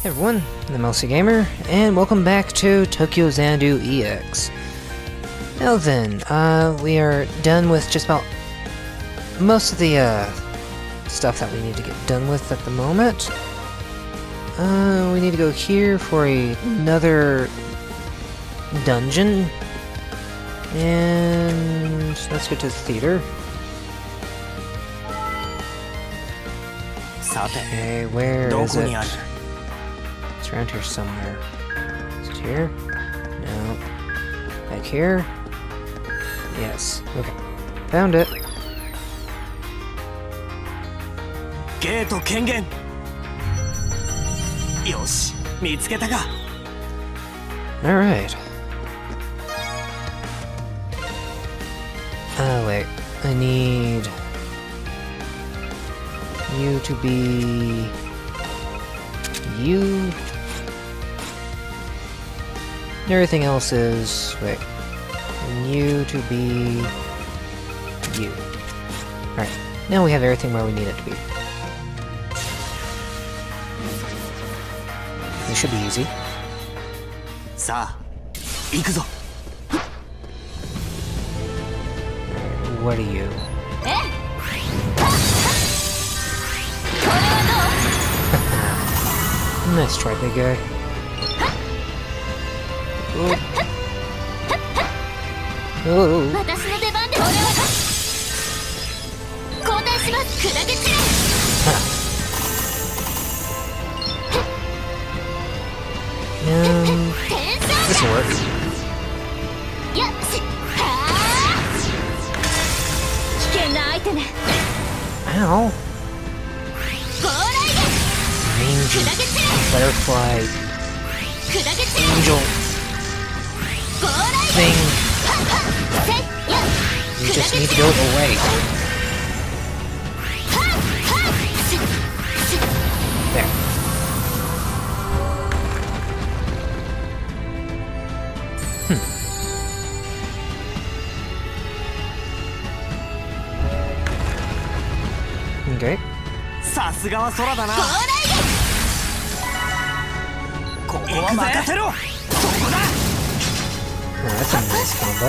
Hey everyone, I'm LC Gamer, and welcome back to Tokyo Xanadu EX. Now then, we are done with just about most of the stuff that we need to get done with at the moment. We need to go here for another dungeon, and let's go to the theater. Okay, where is it? It's around here somewhere. Is it here? No. Back here? Yes. Okay. Found it. Gate Kengen. Yoshi, mitsuketa ka? Alright. Oh wait. I need you to be you. Everything else is wait. And you to be you. Alright. Now we have everything where we need it to be. This should be easy. What are you? Nice try, big guy. Oh. Oh. This'll work. Ow. Angel. Butterfly. Angel. Thing. You just need to go away. There. Okay. Oh, that's a nice combo.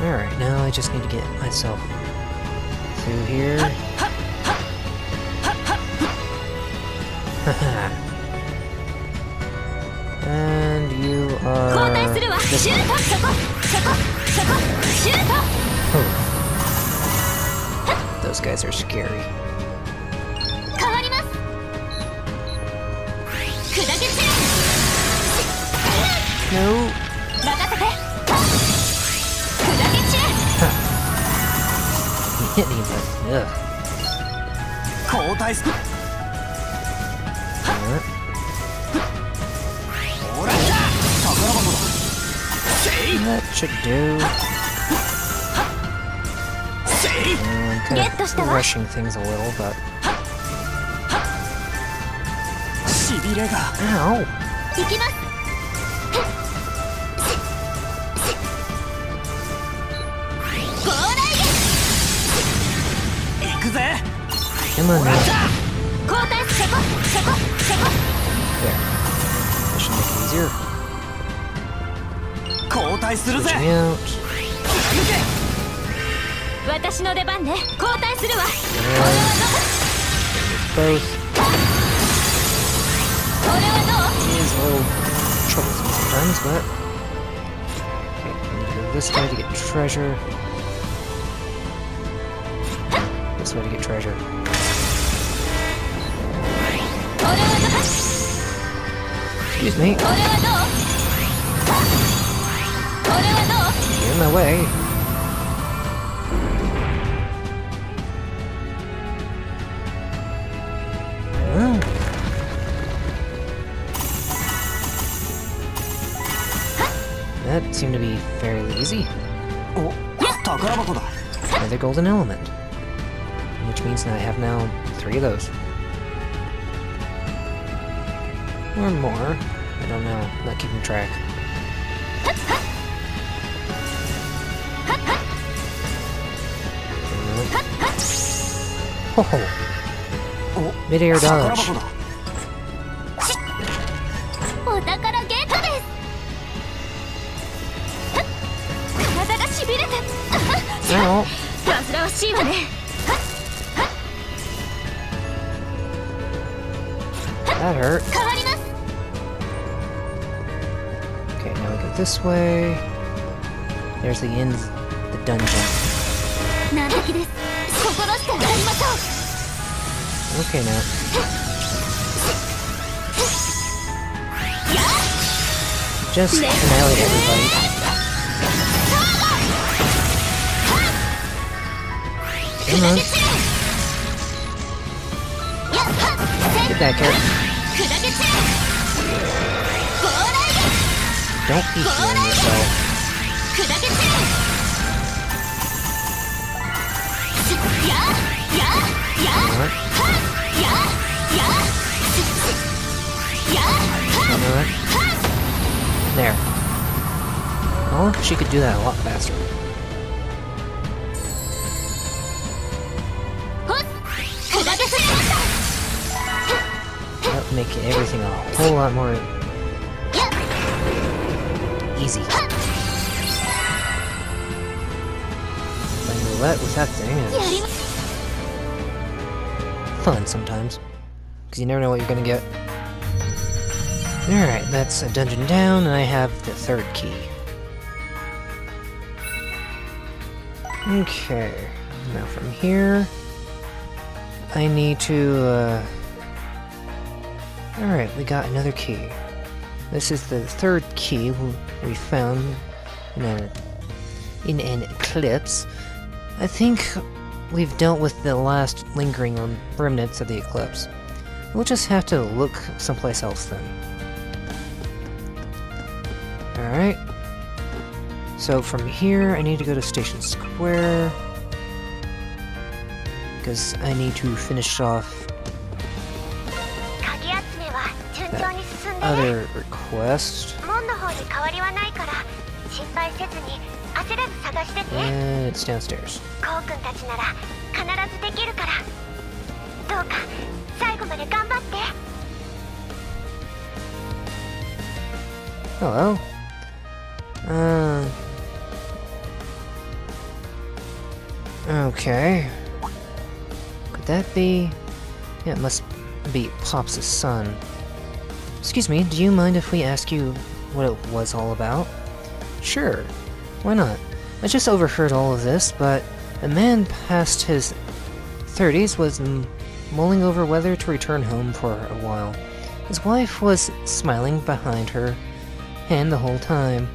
Alright, now I just need to get myself through here. And you are this one. Oh. Those guys are scary. No. He hit me, but ugh. That should do. I'm kind of rushing things a little, but. Ow! Come on now. There. That should make it easier. Switching out. Both. It is a little troublesome sometimes, but... Okay, we need to go this way to get treasure. This way to get treasure. Excuse me. Get in my way. Oh. That seemed to be fairly easy. Another golden element. Which means that I have now 3 of those. Or more. I don't know. I'm not keeping track. Oh. Mid-air 宝 dodge. 箱だ。お宝ゲートです。体がしびれて。Ow. 煩わしいわね。 That hurt. 変わります。 Okay, now we go this way. There's the end, the dungeon. 難敵です。心して当たりましょう。 Okay, now. Just annihilate everybody. Come on. Get back here. Don't be healing yourself. Alright. Alright. There. Oh, she could do that a lot faster. That would make everything a whole lot more easy. Playing roulette with that thing is fun sometimes, because you never know what you're gonna get. Alright, that's a dungeon down, and I have the third key. Okay, now from here, I need to, Alright, we got another key. This is the third key we found in an eclipse. I think we've dealt with the last lingering remnants of the eclipse. We'll just have to look someplace else then. Alright. So from here, I need to go to Station Square, because I need to finish off that other request. And it's downstairs. Hello. Okay. Could that be... Yeah, it must be Pops' son. Excuse me, do you mind if we ask you what it was all about? Sure. Why not? I just overheard all of this, but a man past his 30s was mulling over whether to return home for a while. His wife was smiling behind her hand the whole time.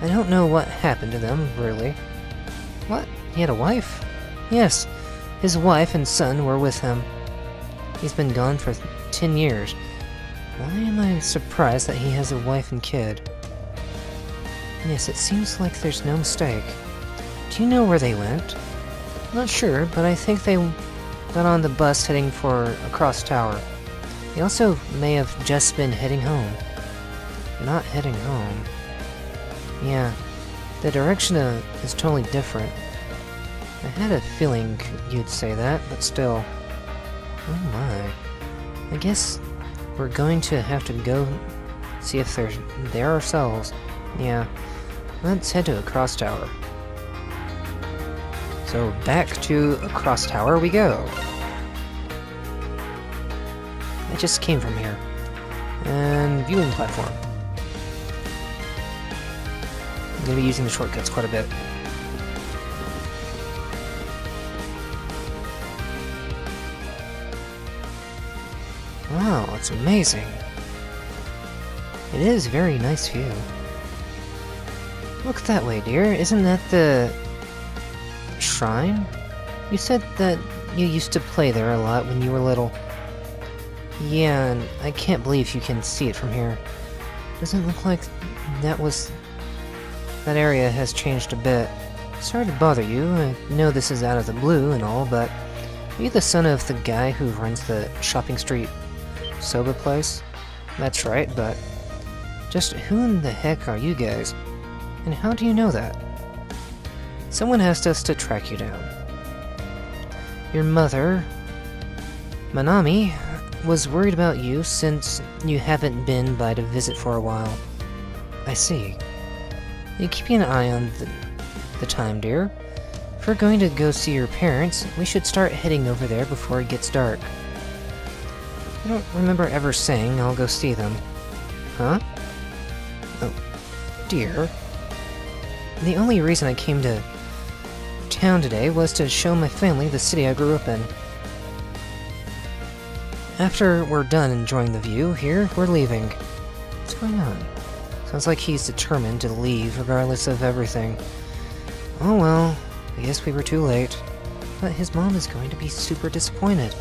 I don't know what happened to them, really. What? He had a wife? Yes, his wife and son were with him. He's been gone for 10 years. Why am I surprised that he has a wife and kid? Yes, it seems like there's no mistake. Do you know where they went? Not sure, but I think they got on the bus heading for across tower. They also may have just been heading home. Not heading home. Yeah, the direction is totally different. I had a feeling you'd say that, but still. Oh my. I guess we're going to have to go see if they're there ourselves. Yeah, let's head to Across Tower. So back to Across Tower we go. I just came from here. And viewing platform. I'm going to be using the shortcuts quite a bit. Wow, it's amazing. It is a very nice view. Look that way, dear. Isn't that the shrine? You said that you used to play there a lot when you were little. Yeah, and I can't believe you can see it from here. Doesn't look like that area has changed a bit. Sorry to bother you. I know this is out of the blue and all, but are you the son of the guy who runs the shopping street soba place? That's right, but just who in the heck are you guys? And how do you know that? Someone asked us to track you down. Your mother Manami was worried about you since you haven't been by to visit for a while. I see. You keeping an eye on the time, dear. If we're going to go see your parents, we should start heading over there before it gets dark. I don't remember ever saying I'll go see them. Huh? Oh, dear. The only reason I came to town today was to show my family the city I grew up in. After we're done enjoying the view here, we're leaving. What's going on? Sounds like he's determined to leave regardless of everything. Oh well, I guess we were too late. But his mom is going to be super disappointed.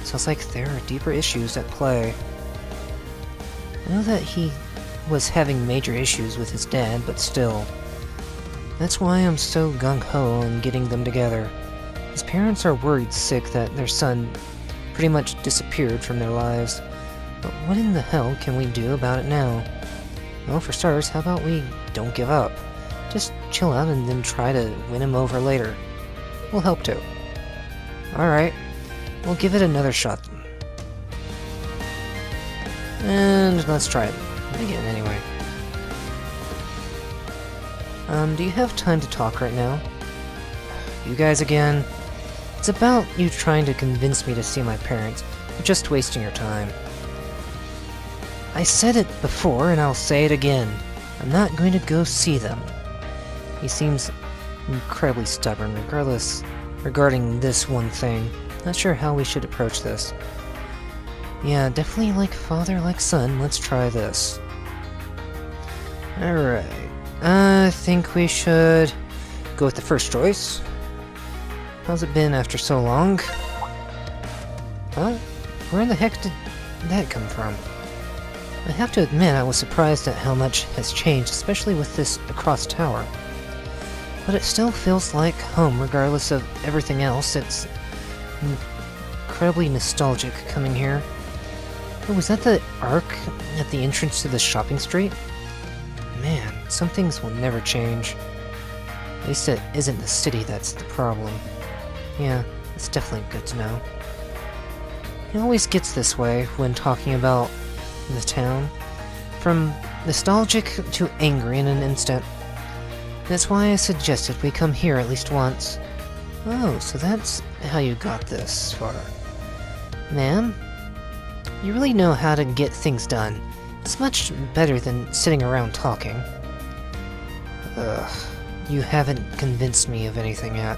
Sounds like there are deeper issues at play. I know that he was having major issues with his dad, but still. That's why I'm so gung-ho on getting them together. His parents are worried sick that their son pretty much disappeared from their lives. But what in the hell can we do about it now? Well, for starters, how about we don't give up? Just chill out and then try to win him over later. We'll help too. Alright, we'll give it another shot. And let's try it again anyway. Do you have time to talk right now? You guys again? It's about you trying to convince me to see my parents. You're just wasting your time. I said it before, and I'll say it again. I'm not going to go see them. He seems incredibly stubborn, regarding this one thing. Not sure how we should approach this. Yeah, definitely like father, like son. Let's try this. Alright. I think we should go with the first choice. How's it been after so long? Huh? Where in the heck did that come from? I have to admit I was surprised at how much has changed, especially with this across tower. But it still feels like home regardless of everything else. It's incredibly nostalgic coming here. Oh, was that the arc at the entrance to the shopping street? Man, some things will never change. At least it isn't the city that's the problem. Yeah, it's definitely good to know. He always gets this way when talking about the town. From nostalgic to angry in an instant. That's why I suggested we come here at least once. Oh, so that's how you got this far. Ma'am? You really know how to get things done. It's much better than sitting around talking. Ugh, you haven't convinced me of anything yet.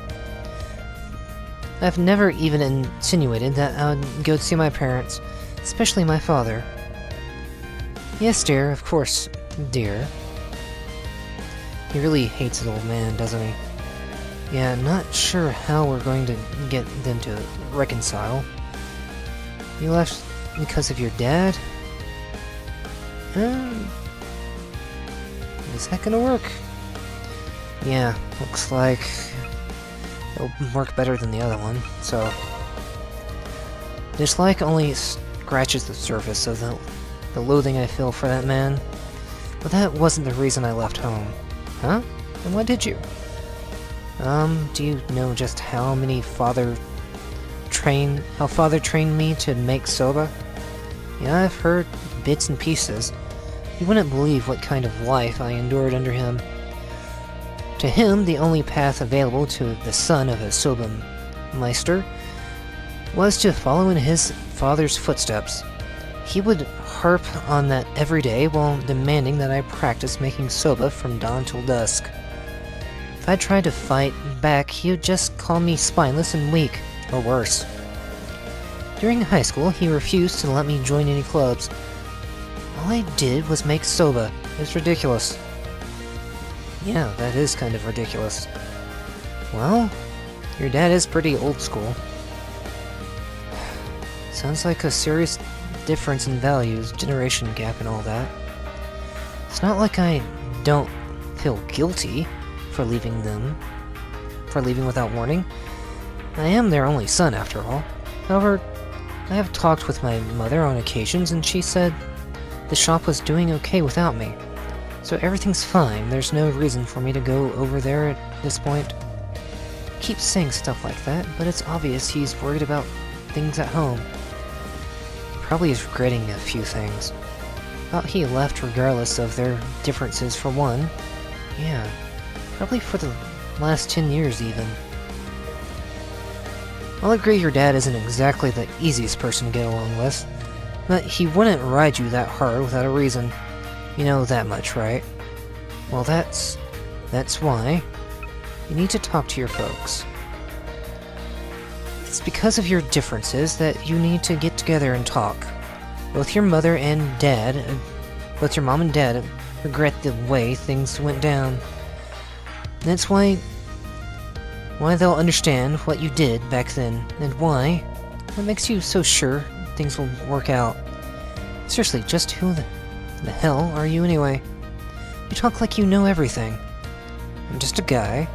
I've never even insinuated that I would go see my parents, especially my father. Yes, dear, of course, dear. He really hates his old man, doesn't he? Yeah, not sure how we're going to get them to reconcile. You left because of your dad? Is that gonna work? Yeah, looks like it'll work better than the other one, so... Dislike only scratches the surface of the loathing I feel for that man. But that wasn't the reason I left home. Huh? Then what did you? Do you know just how father trained me to make soba? Yeah, I've heard bits and pieces. You wouldn't believe what kind of life I endured under him. To him, the only path available to the son of a soba meister was to follow in his father's footsteps. He would harp on that every day while demanding that I practice making soba from dawn till dusk. If I tried to fight back, he would just call me spineless and weak, or worse. During high school, he refused to let me join any clubs. All I did was make soba. It's ridiculous. Yeah, that is kind of ridiculous. Well, your dad is pretty old school. Sounds like a serious difference in values, generation gap and all that. It's not like I don't feel guilty for leaving without warning. I am their only son, after all. However, I have talked with my mother on occasions, and she said the shop was doing okay without me. So everything's fine, there's no reason for me to go over there at this point. He keeps saying stuff like that, but it's obvious he's worried about things at home. Probably is regretting a few things. Thought he left regardless of their differences for one. Yeah, probably for the last 10 years even. I'll agree your dad isn't exactly the easiest person to get along with, but he wouldn't ride you that hard without a reason. You know that much, right? Well, that's why you need to talk to your folks. It's because of your differences that you need to get together and talk. Both your mother and dad, both your mom and dad regret the way things went down. That's why they'll understand what you did back then, and what makes you so sure things will work out. Seriously, just who the hell are you anyway? You talk like you know everything. I'm just a guy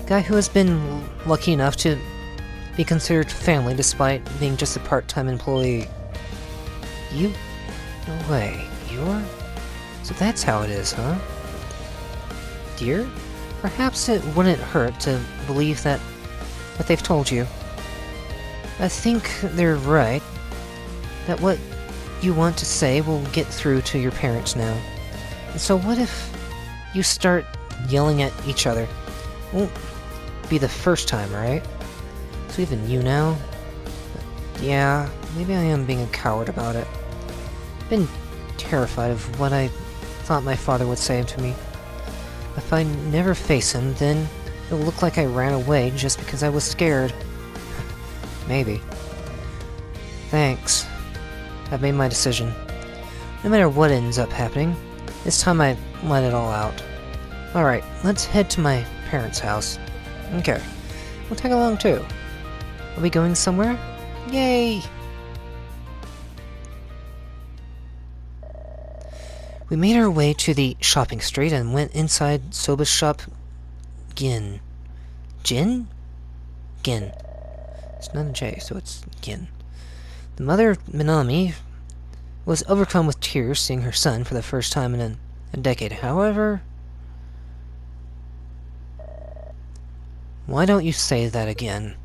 who has been lucky enough to be considered family despite being just a part-time employee. You? No way. You're? So that's how it is, huh? Dear? Perhaps it wouldn't hurt to believe that what they've told you. I think they're right. That what you want to say will get through to your parents now. And so what if you start yelling at each other? Won't be the first time, right? So even you now? Yeah, maybe I am being a coward about it. I've been terrified of what I thought my father would say to me. If I never face him, then it'll look like I ran away just because I was scared. Maybe. Thanks. I've made my decision. No matter what ends up happening, this time I let it all out. Alright, let's head to my parents' house. Okay. We'll tag along too. Are we going somewhere? Yay! We made our way to the shopping street and went inside Soba's shop. Gin. Jin? Gin. It's not a J, so it's Gin. The mother, Minami, was overcome with tears seeing her son for the first time in a decade. However... Why don't you say that again?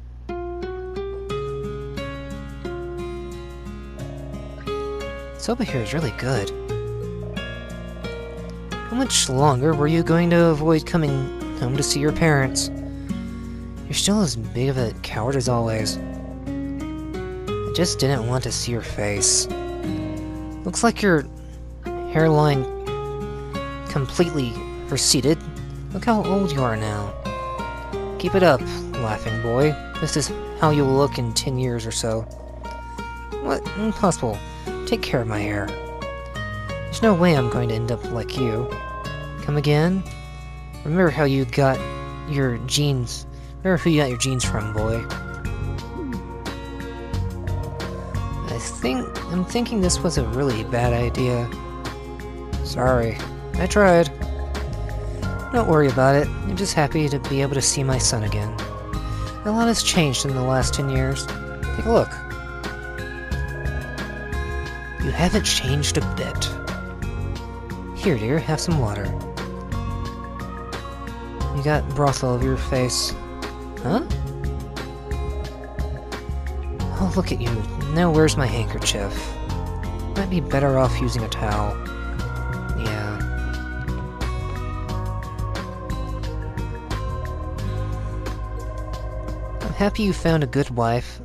Soba here is really good. How much longer were you going to avoid coming home to see your parents? You're still as big of a coward as always. I just didn't want to see your face. Looks like your hairline completely receded. Look how old you are now. Keep it up, laughing boy. This is how you'll look in 10 years or so. What? Impossible. Take care of my hair. There's no way I'm going to end up like you. Come again? Remember how you got your genes... Remember who you got your genes from, boy. I'm thinking this was a really bad idea. Sorry. I tried. Don't worry about it. I'm just happy to be able to see my son again. A lot has changed in the last 10 years. Take a look. You haven't changed a bit. Here, dear, have some water. You got broth all over your face. Huh? Oh, look at you. Now where's my handkerchief? Might be better off using a towel. Yeah. I'm happy you found a good wife.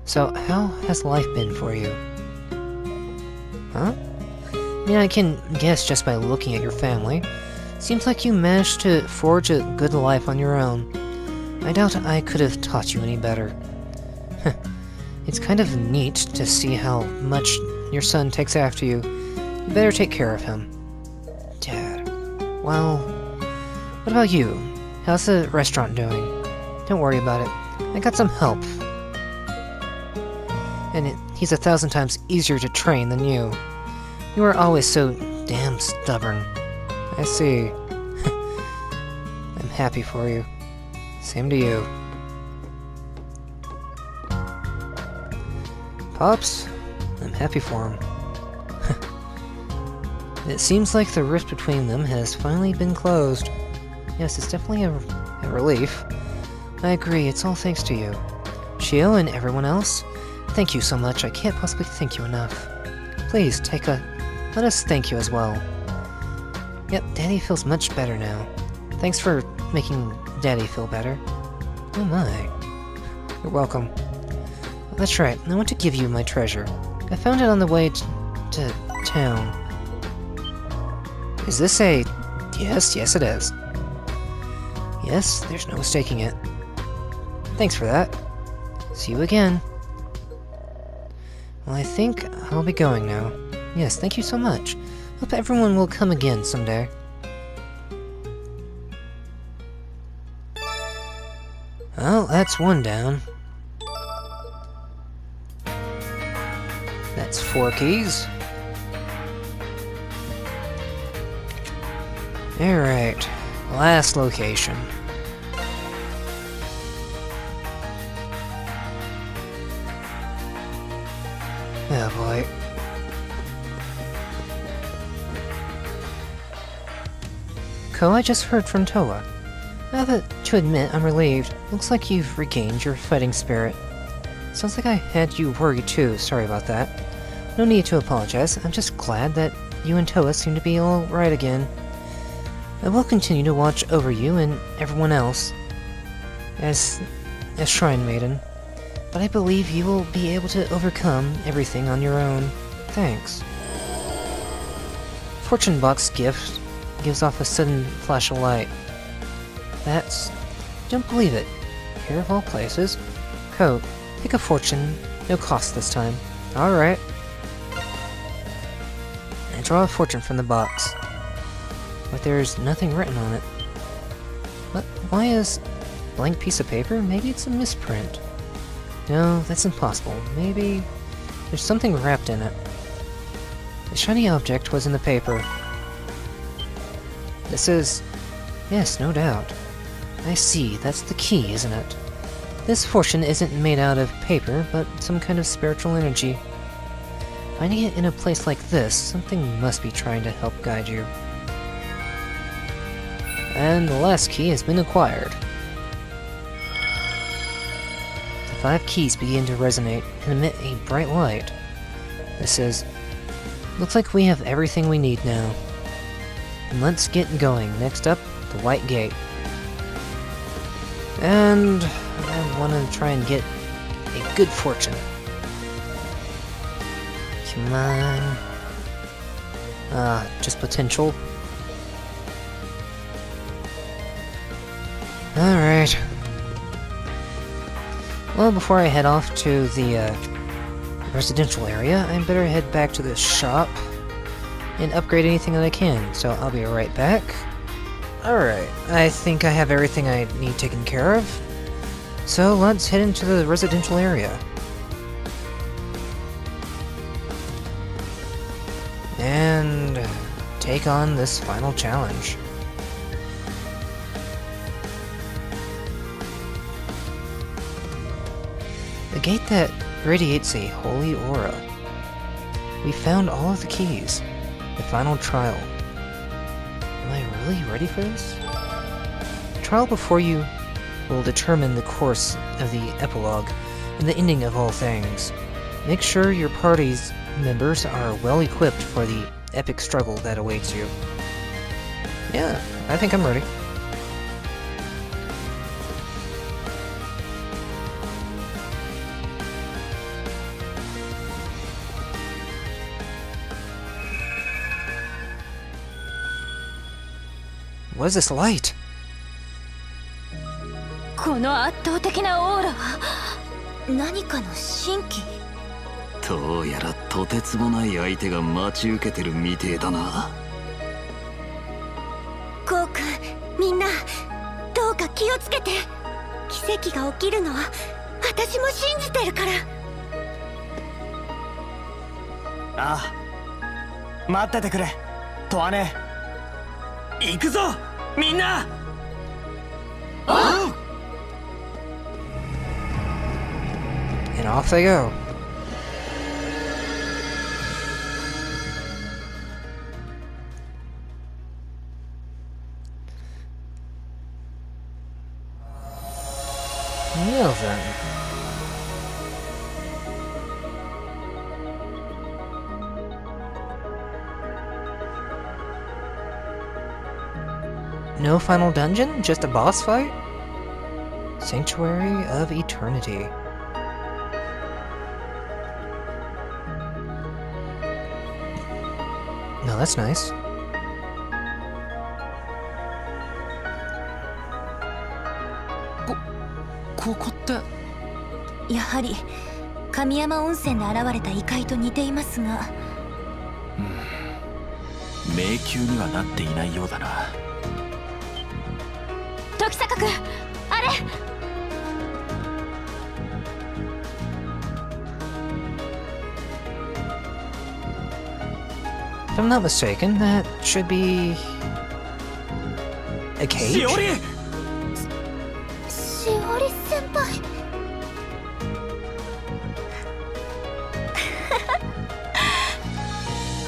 So, how has life been for you? Huh? I mean, I can guess just by looking at your family. Seems like you managed to forge a good life on your own. I doubt I could have taught you any better. It's kind of neat to see how much your son takes after you. You better take care of him. Dad. Well, what about you? How's the restaurant doing? Don't worry about it. I got some help. And he's 1,000 times easier to train than you. You are always so damn stubborn. I see. I'm happy for you. Same to you. Pops, I'm happy for him. It seems like the rift between them has finally been closed. Yes, it's definitely a relief. I agree, it's all thanks to you. Chio and everyone else, thank you so much. I can't possibly thank you enough. Please, let us thank you as well. Yep, Daddy feels much better now. Thanks for making Daddy feel better. Oh my. You're welcome. That's right, I want to give you my treasure. I found it on the way to town. Is this a... Yes, yes it is. Yes, there's no mistaking it. Thanks for that. See you again. Well, I think I'll be going now. Yes, thank you so much. Hope everyone will come again someday. Well, that's one down. That's 4 keys. Alright, last location. Oh boy. Ko, I just heard from Toa. To admit, I'm relieved. Looks like you've regained your fighting spirit. Sounds like I had you worried too, sorry about that. No need to apologize, I'm just glad that you and Toa seem to be alright again. I will continue to watch over you and everyone else as Shrine Maiden, but I believe you will be able to overcome everything on your own. Thanks. Fortune Box gift gives off a sudden flash of light. That's... don't believe it. Here of all places. Ko, pick a fortune, no cost this time. Alright. I draw a fortune from the box. But there's nothing written on it. But why is blank piece of paper? Maybe it's a misprint. No, that's impossible. Maybe there's something wrapped in it. The shiny object was in the paper. This is... yes, no doubt. I see, that's the key, isn't it? This fortune isn't made out of paper, but some kind of spiritual energy. Finding it in a place like this, something must be trying to help guide you. And the last key has been acquired. The 5 keys begin to resonate and emit a bright light. This is... looks like we have everything we need now. And let's get going. Next up, the White Gate. And I want to try and get a good fortune. Come on. Just potential. Alright. Well, before I head off to the residential area, I better head back to the shop and upgrade anything that I can, so I'll be right back. Alright, I think I have everything I need taken care of, so let's head into the residential area. And take on this final challenge. A gate that radiates a holy aura. We found all of the keys. The final trial. Am I really ready for this? The trial before you will determine the course of the epilogue and the ending of all things. Make sure your party's members are well equipped for the epic struggle that awaits you. Yeah, I think I'm ready. What is this light? この圧倒的なオーラは何かの神器。どうやらとてつもない相手が待ち受けてるみてえだな。ゴーくん、みんなどうか気をつけて。奇跡が起きるのは私も信じてるから。ああ、待っててくれ、とわね。行くぞ、みんな。And off they go. Well then. No final dungeon? Just a boss fight? Sanctuary of Eternity. No, that's nice.ここって。やはり神山温泉で現れた異界と似ていますが、迷宮にはなっていないようだな。時坂君、あれ。If I'm not mistaken, that should be a cage? しおり。しおり先輩。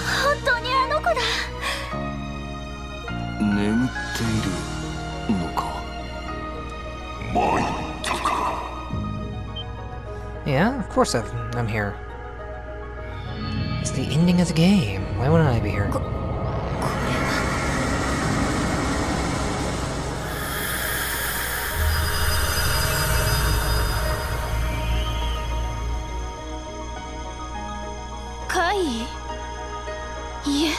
本当にあの子だ。眠っているのか。参ったか。 Yeah, of course I'm here. It's the ending of the game. Why wouldn't I be here? 怪異？いえ、違う。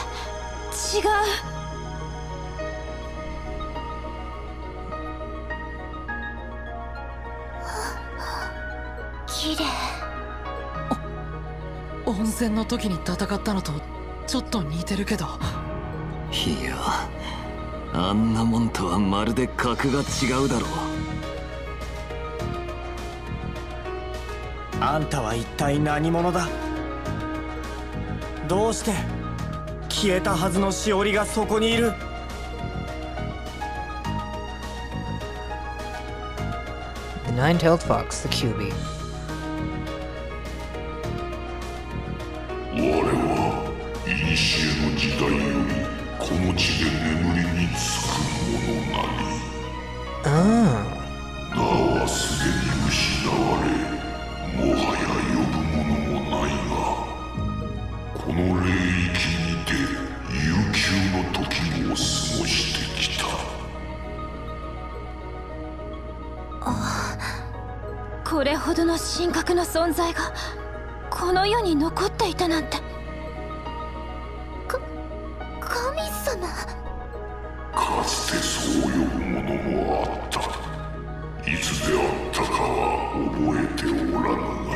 綺麗。温泉の時に戦ったのとちょっと似てるけど。いや、あんなもんとはまるで格が違うだろう。あんたは一体何者だ。どうして消えたはずのしおりがそこにいる。The Nine-Tailed Fox, the QB. 我は古の時代よりこの地で眠りにつく者なり。Oh. 名はすでに失われ、もはや呼ぶ者もないが、この霊域にて悠久の時を過ごしてきた。これほどの神格の存在がこの世に残っていたなんて。神様。かつてそう呼ぶものもあった。いつであったかは覚えておらぬが、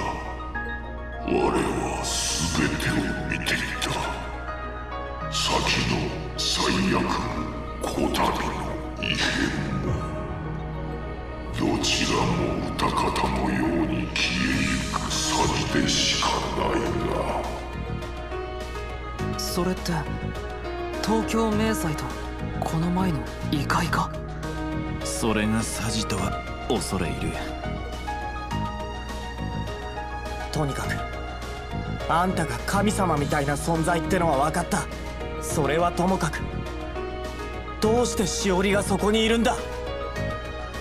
我は全てを見ていた。先の最悪もこたびの異変も、どちらも歌方のように消えゆくさじでしかないが。それって東京明細とこの前の異界か。それがサジとは恐れ入る。とにかくあんたが神様みたいな存在ってのは分かった。それはともかく、どうしてしおりがそこにいるんだ。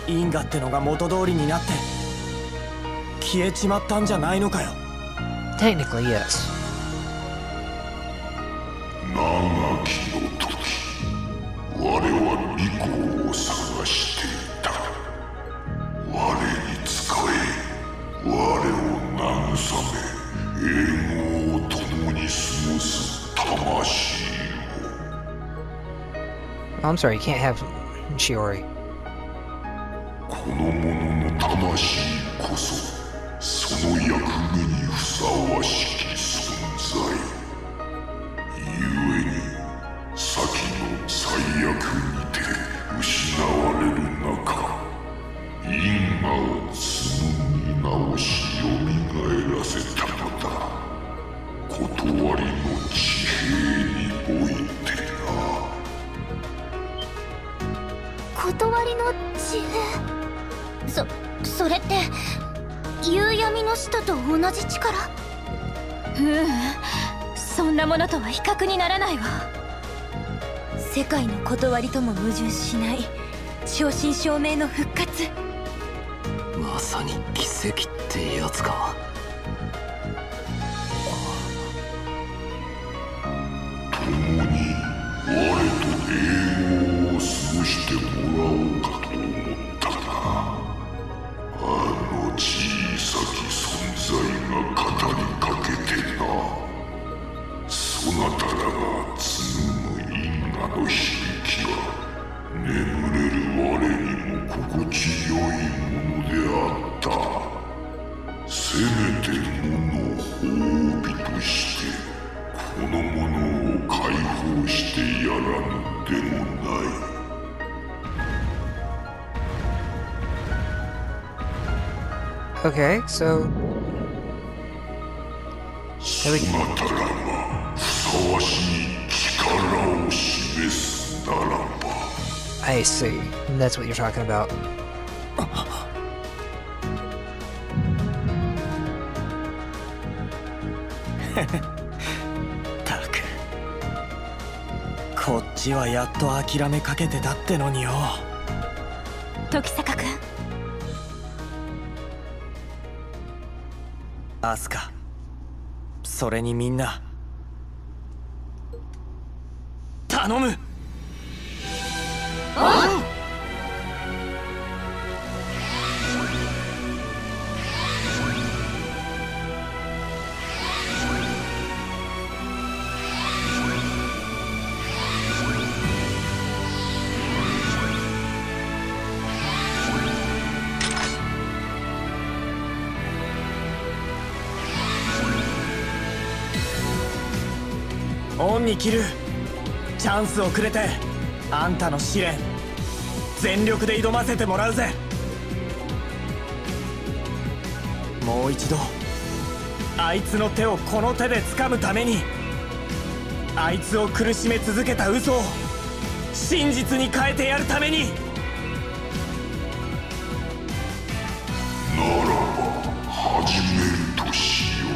因果ってのが元通りになって消えちまったんじゃないのかよ。 Technically, yes. 長きの時、我は巫女を探していた。我に仕え、我を慰め、永劫を共に過ごす魂を。 Oh, I'm sorry, you can't have Shiori. この者の魂こそ、その役目にふさわしき存在。故に、先の最悪にて失われる中、因果を紡ぎ直し蘇らせたのだ。断りの地平においてな。断りの地平。それって夕闇の使徒と同じ力？そんなものとは比較にならないわ。世界の断りとも矛盾しない正真正銘の復活。まさに奇跡ってやつか。共に我と永劫を過ごしてもらおうかと思ったな。あの小さき存在が語りかけてな。そなたらが紡ぐ因果の響きは眠れる我にも心地よいものであった。せめてもの褒美としてこのものを解放してやらぬでもない。Okay, so そなたらがふさわしい力を示すならば。 I see. That's what you're talking about. たく、こっちはやっと諦めかけてたってのによ。時坂君、アスカ、それにみんな頼む。恩に着る。チャンスをくれてあんたの試練全力で挑ませてもらうぜ。もう一度あいつの手をこの手で掴むために、あいつを苦しめ続けた嘘を真実に変えてやるために。ならば始めるとしよう。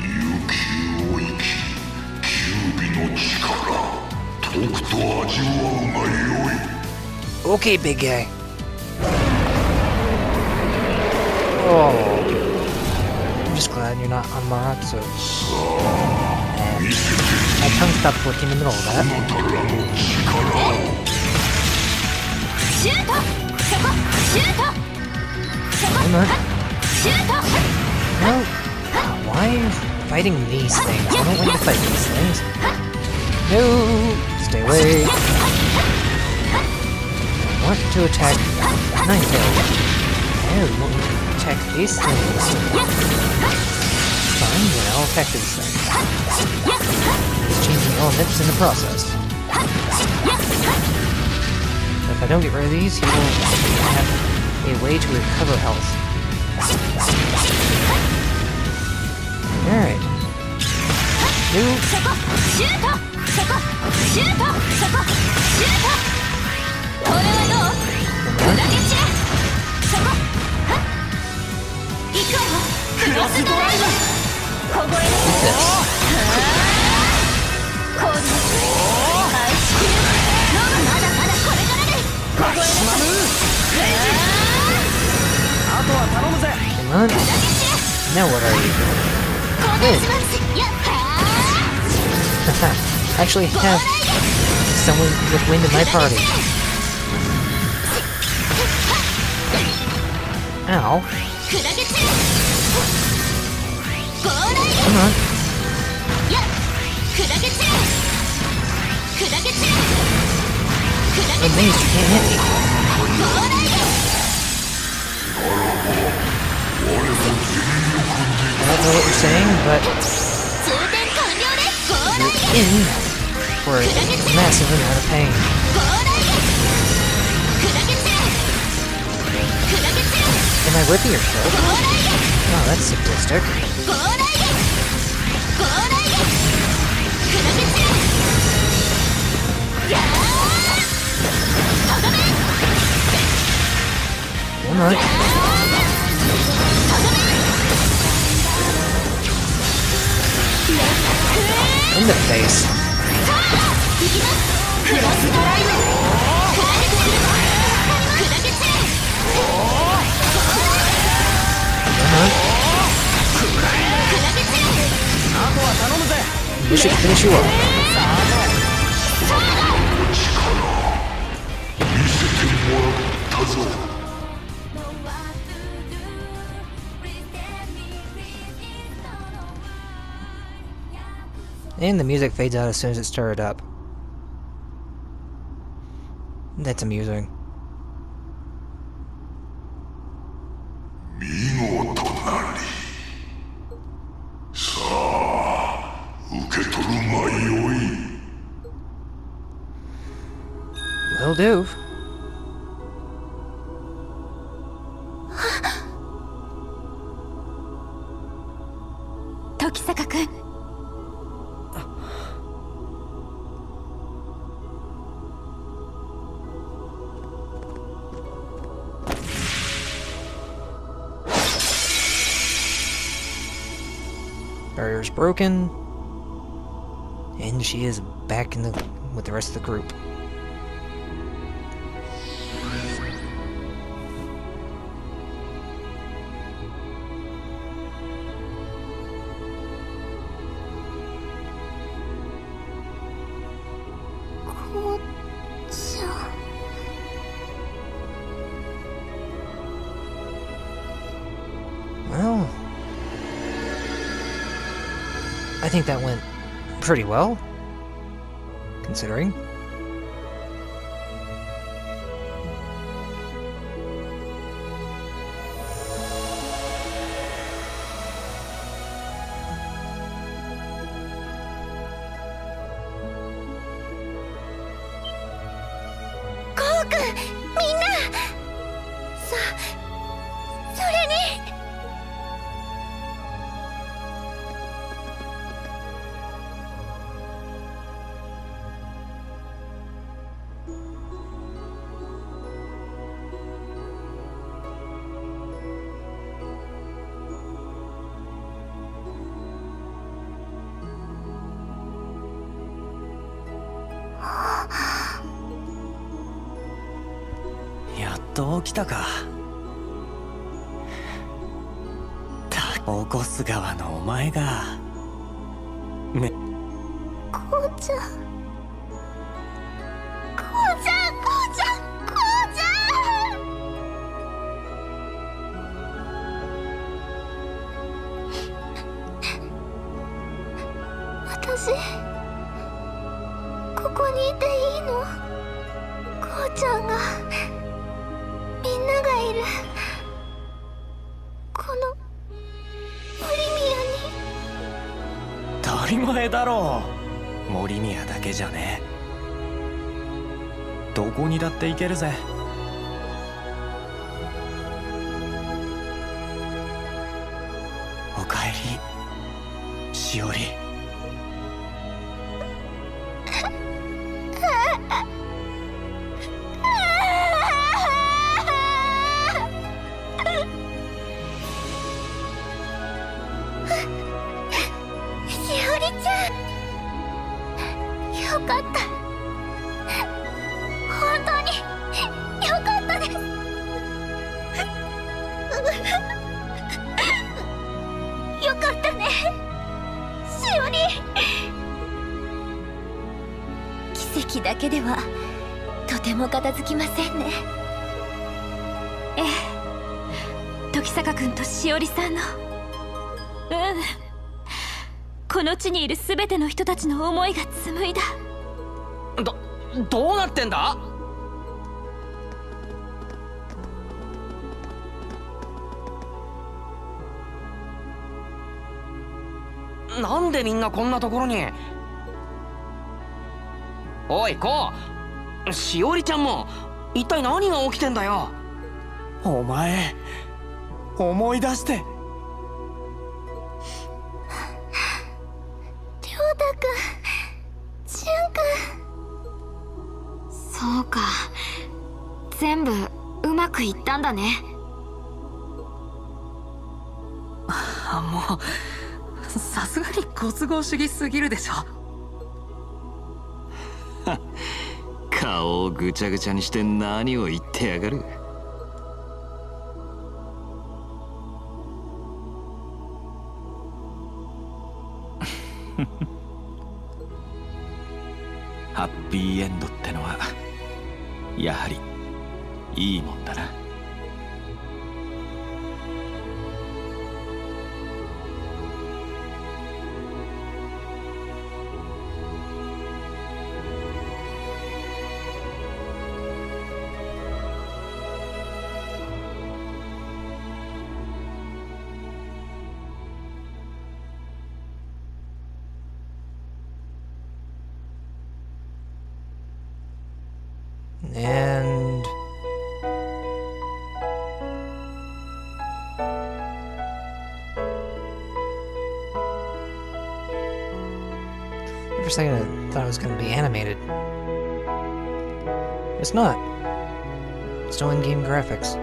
悠久を生き九尾の力とくと味わうがよい。 Okay, big guy. Oh. I'm just glad you're not on Mark, so. And my tongue stopped working in the middle of that. シュート、そこ、シュート、そこ、 Come on. シュート。 No. Why are you fighting these things? I don't want to fight these things. No. Stay away. I want to attack Ninetale. I want to attack these things. Fine, then I'll attack these things. Just changing elements in the process. If I don't get rid of these, he will have a way to recover health. Alright. New. そこ、シュート、そこ、シュート、そこ、シュート。これはどう？裏切っちゃえ。そこ、はっ。行くわよ。クロスドライブ。凍えなさい。コーディネート。アイスキル。まだまだこれからです。凍えなさい。レイジ。あとは頼むぜ。 Come on. Now what are you? Win. I actually have someone with wind in my party. Ow. Come on. I'm amazed you can't hit me. I don't know what you're saying, but you're in for a massive amount of pain. Am I ripping your shirt? Oh, that's sadistic. Come on. In the face. We should finish you up. And the music fades out as soon as it started up. That's amusing. 見事なり。さあ、受け取るがよい。Will do. 時坂君。Barrier's broken, and she is back in with the rest of the group. Well, I think that went pretty well, considering.やっと起きたか。大越川のお前がね。こうちゃん、こうちゃん、こうちゃん、こうちゃん。私ここにいていいの？こうちゃんが、みんながいるこのオリミアに。当たり前だろう。森宮だけじゃねえ。どこにだって行けるぜ。おかえり、しおり。よかった。本当によかったです。よかったね、しおり。奇跡だけではとても片付きませんね。ええ、時坂君としおりさんの、この地にいる全ての人たちの思いが紡いだ。どうなってんだ？なんでみんなこんなところに。おいこう、しおりちゃんも一体何が起きてんだよ。お前思い出して。そうか、全部うまくいったんだね。もうさすがにご都合主義すぎるでしょ。顔をぐちゃぐちゃにして何を言ってやがる。ハッピーエンドってのはやはりいいもんだな。And... for a second I thought it was going to be animated. It's not. It's still in-game graphics.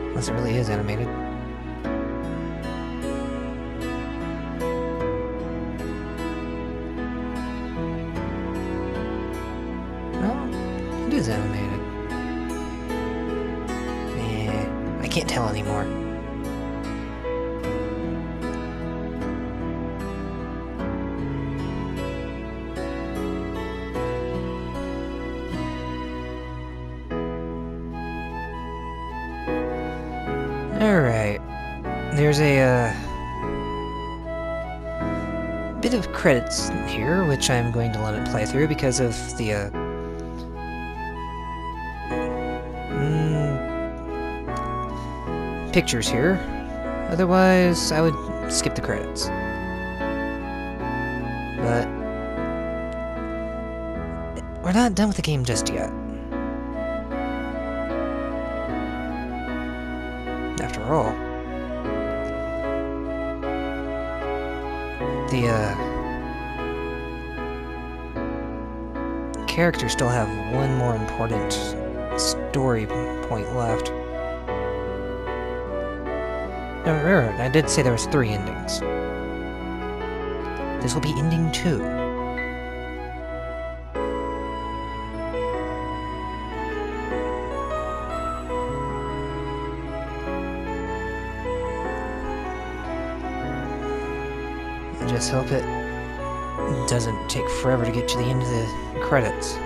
Unless it really is animated. No, it is animated. I can't tell anymore. Alright, there's a bit of credits here, which I'm going to let it play through because of the pictures here. Otherwise, I would skip the credits. But we're not done with the game just yet. After all, the characters still have one more important story point left. Now remember, I did say there was 3 endings. This will be ending 2. Just hope it doesn't take forever to get to the end of the credits.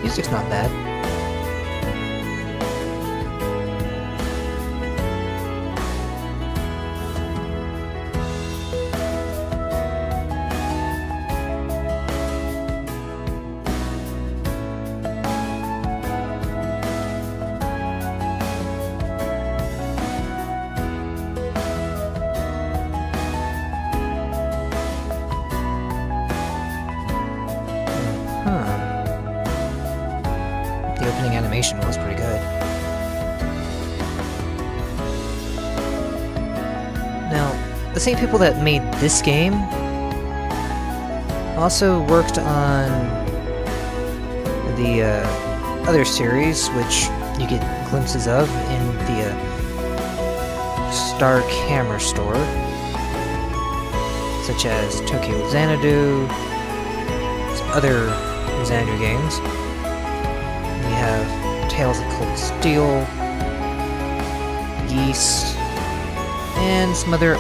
Music's not bad. The opening animation was pretty good. Now, the same people that made this game also worked on the other series, which you get glimpses of in the Star Camera store, such as Tokyo Xanadu, some other Xanadu games. We have Tales of Cold Steel, Yeast, and some other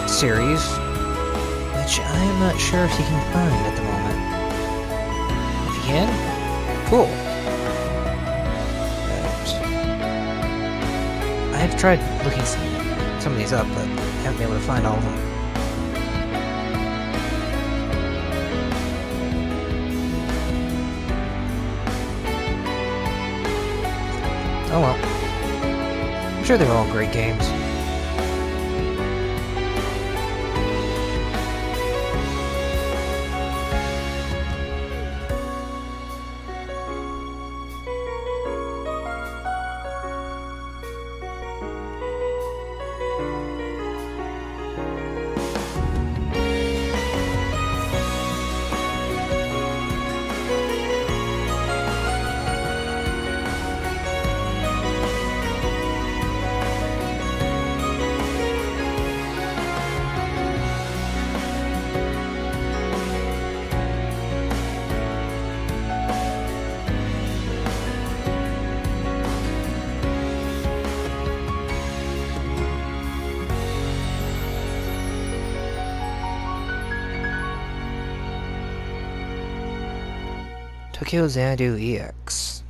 series, which I am not sure if you can find at the moment. If you can, cool. But I've tried looking some of these up, but haven't been able to find all of them. Oh well. I'm sure they're all great games. Tokyo Xanadu EX.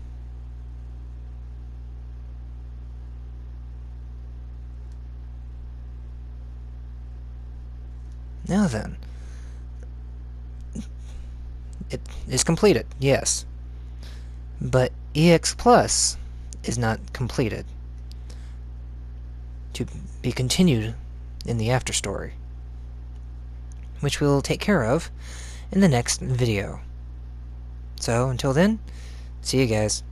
Now then, it is completed, yes, but EX Plus is not completed, to be continued in the after story, which we'll take care of in the next video. So until then, see you guys.